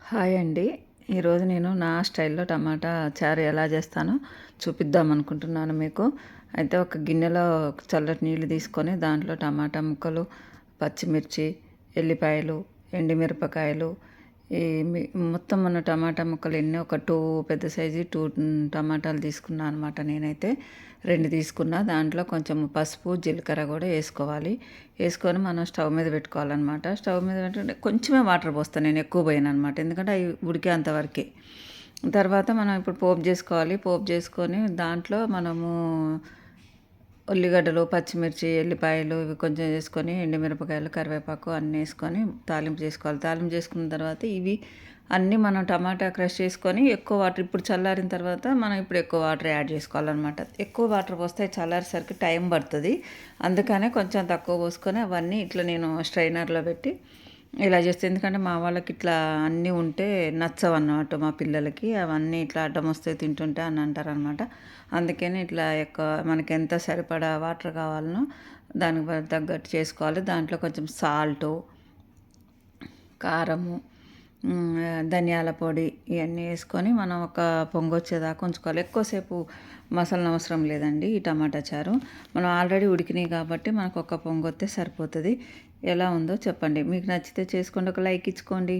Hi అండి. ఈరోజు నేను నా స్టైల్‌లో టమాటా చారు ఎలా చేస్తానో చూపిద్దాం అనుకుంటున్నాను మీకు. అయితే ఒక గిన్నెలో చల్లటి నీళ్ళు తీసుకొని దాంట్లో టమాటా ముక్కలు, పచ్చిమిర్చి, ఎల్లిపాయలు, ఎండుమిరపకాయలు, ఈ మి మొత్తం మన టమాటా ముక్కలు ఎన్ని ఒక 2 పెద్ద సైజు 2 టమాటాలు తీసుకున్నా అనమాట నేనైతే. 2 తీసుకున్నా. దాంట్లో కొంచెం పసుపు, జీలకర్ర కూడా వేసుకోవాలి. వేసుకొని మనం స్టవ్ మీద పెట్టుకోవాలన్నమాట. స్టవ్ మీద పెట్టుకుంటే కొంచెమే వాటర్ పోస్తాను నేను, ఎక్కువ పోయానమాట. ఎందుకంటే అవి ఉడికేంత వరకే. తర్వాత మనం ఇప్పుడు పోపు చేసుకోవాలి. పోపు చేసుకొని దాంట్లో మనము ఉల్లిగడ్డలు, పచ్చిమిర్చి, ఎల్లిపాయలు ఇవి కొంచెం వేసుకొని ఎండుమిరపకాయలు, కరివేపాకు అన్నీ వేసుకొని తాలింపు చేసుకోవాలి. తాలింపు చేసుకున్న తర్వాత ఇవి అన్నీ మనం టమాటా క్రష్ చేసుకొని ఎక్కువ వాటర్, ఇప్పుడు చల్లారిన తర్వాత మనం ఇప్పుడు ఎక్కువ వాటర్ యాడ్ చేసుకోవాలన్నమాట. ఎక్కువ వాటర్ పోస్తే చల్లారేసరికి టైం పడుతుంది. అందుకనే కొంచెం తక్కువ పోసుకొని అవన్నీ ఇట్లా నేను స్ట్రైనర్లో పెట్టి ఇలా చేస్తే, ఎందుకంటే మా వాళ్ళకి ఇట్లా అన్నీ ఉంటే నచ్చవు అన్నమాట, మా పిల్లలకి అవన్నీ ఇట్లా అడ్డం వస్తే తింటుంటే అని అంటారనమాట. అందుకని ఇట్లా ఎక్కువ మనకి ఎంత సరిపడా వాటర్ కావాలనో దానికి తగ్గట్టు చేసుకోవాలి. దాంట్లో కొంచెం సాల్టు, కారము, ధనియాల పొడి ఇవన్నీ వేసుకొని మనం ఒక పొంగొచ్చేదాకా ఉంచుకోవాలి. ఎక్కువసేపు మసాలా అవసరం లేదండి ఈ టమాటా చారు. మనం ఆల్రెడీ ఉడికినాయి కాబట్టి మనకు ఒక పొంగొత్తే సరిపోతుంది. ఎలా ఉందో చెప్పండి. మీకు నచ్చితే చేసుకోండి, ఒక లైక్ ఇచ్చుకోండి.